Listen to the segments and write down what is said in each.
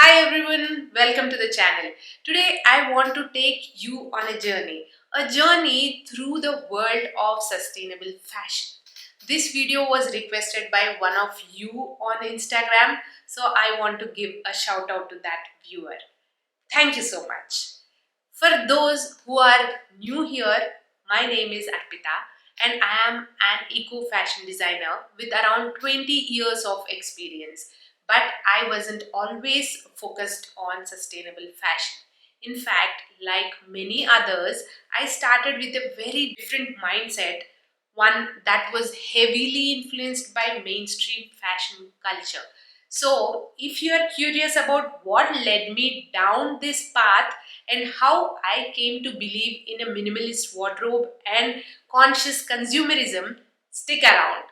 Hi everyone, welcome to the channel. Today I want to take you on a journey through the world of sustainable fashion. This video was requested by one of you on Instagram, so I want to give a shout out to that viewer. Thank you so much. For those who are new here, my name is Arpita and I am an eco fashion designer with around 20 years of experience. But I wasn't always focused on sustainable fashion. In fact, like many others, I started with a very different mindset, one that was heavily influenced by mainstream fashion culture. So, if you are curious about what led me down this path, and how I came to believe in a minimalist wardrobe and conscious consumerism, stick around.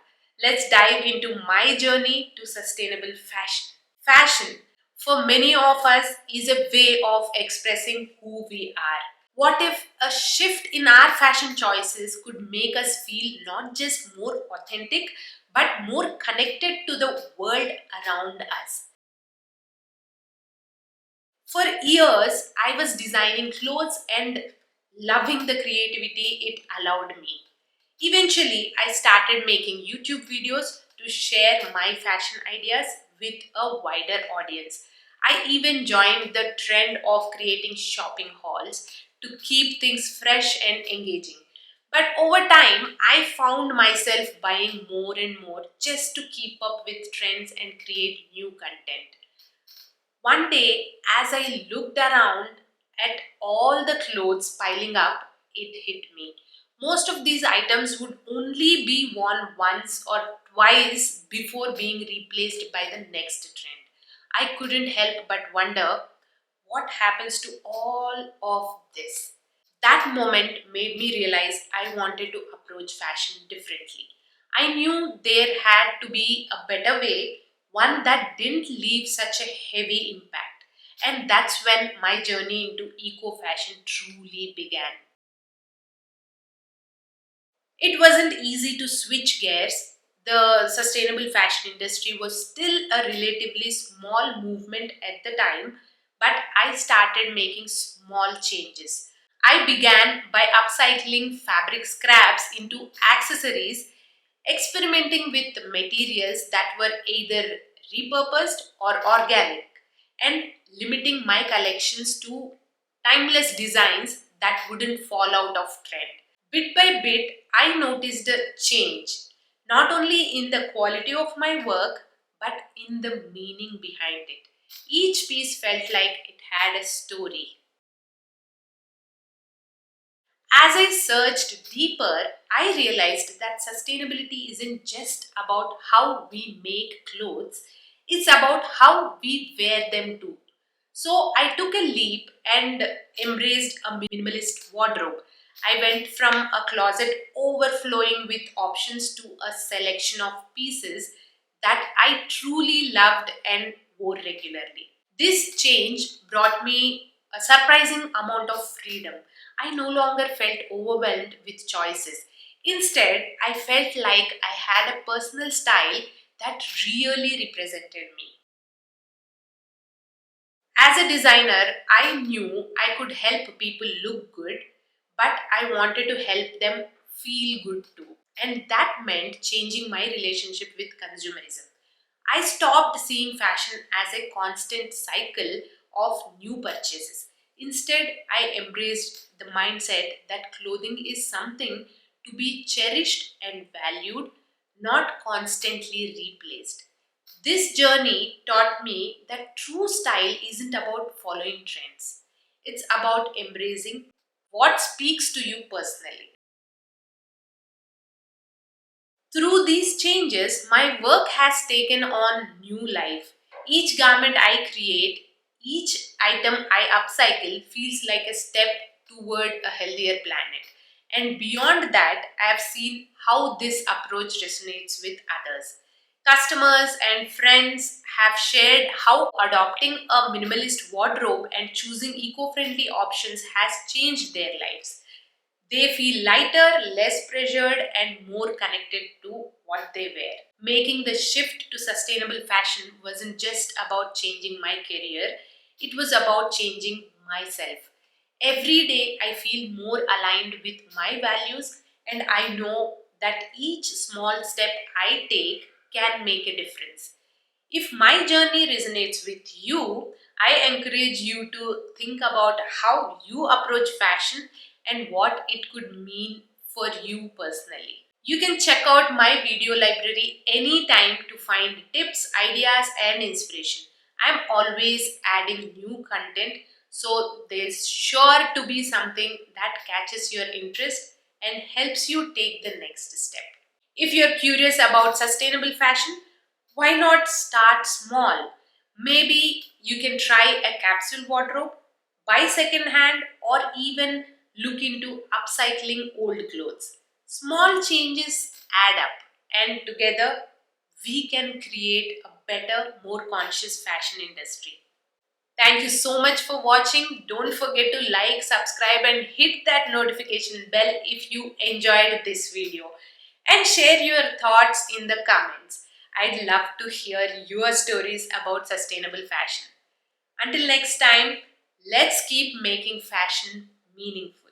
Let's dive into my journey to sustainable fashion. Fashion, for many of us, is a way of expressing who we are. What if a shift in our fashion choices could make us feel not just more authentic but more connected to the world around us? For years, I was designing clothes and loving the creativity it allowed me. Eventually, I started making YouTube videos to share my fashion ideas with a wider audience. I even joined the trend of creating shopping hauls to keep things fresh and engaging. But over time, I found myself buying more and more just to keep up with trends and create new content. One day, as I looked around at all the clothes piling up, it hit me. Most of these items would only be worn once or twice before being replaced by the next trend. I couldn't help but wonder what happens to all of this. That moment made me realize I wanted to approach fashion differently. I knew there had to be a better way, one that didn't leave such a heavy impact. And that's when my journey into eco fashion truly began. It wasn't easy to switch gears. The sustainable fashion industry was still a relatively small movement at the time, but I started making small changes. I began by upcycling fabric scraps into accessories, experimenting with materials that were either repurposed or organic, and limiting my collections to timeless designs that wouldn't fall out of trend. Bit by bit, I noticed a change, not only in the quality of my work, but in the meaning behind it. Each piece felt like it had a story. As I searched deeper, I realized that sustainability isn't just about how we make clothes, it's about how we wear them too. So I took a leap and embraced a minimalist wardrobe. I went from a closet overflowing with options to a selection of pieces that I truly loved and wore regularly. This change brought me a surprising amount of freedom. I no longer felt overwhelmed with choices. Instead, I felt like I had a personal style that really represented me. As a designer, I knew I could help people look good, but I wanted to help them feel good too. And that meant changing my relationship with consumerism. I stopped seeing fashion as a constant cycle of new purchases. Instead, I embraced the mindset that clothing is something to be cherished and valued, not constantly replaced. This journey taught me that true style isn't about following trends. It's about embracing what speaks to you personally. Through these changes, my work has taken on new life. Each garment I create, each item I upcycle feels like a step toward a healthier planet. And beyond that, I have seen how this approach resonates with others. Customers and friends have shared how adopting a minimalist wardrobe and choosing eco friendly options has changed their lives. They feel lighter, less pressured, and more connected to what they wear. Making the shift to sustainable fashion wasn't just about changing my career, it was about changing myself. Every day I feel more aligned with my values, and I know that each small step I take can make a difference. If my journey resonates with you, I encourage you to think about how you approach fashion and what it could mean for you personally. You can check out my video library anytime to find tips, ideas, and inspiration. I'm always adding new content, so there's sure to be something that catches your interest and helps you take the next step. If you're curious about sustainable fashion, why not start small? Maybe you can try a capsule wardrobe, buy second hand, or even look into upcycling old clothes. Small changes add up, and together we can create a better, more conscious fashion industry. Thank you so much for watching. Don't forget to like, subscribe, and hit that notification bell if you enjoyed this video. And share your thoughts in the comments. I'd love to hear your stories about sustainable fashion. Until next time, let's keep making fashion meaningful.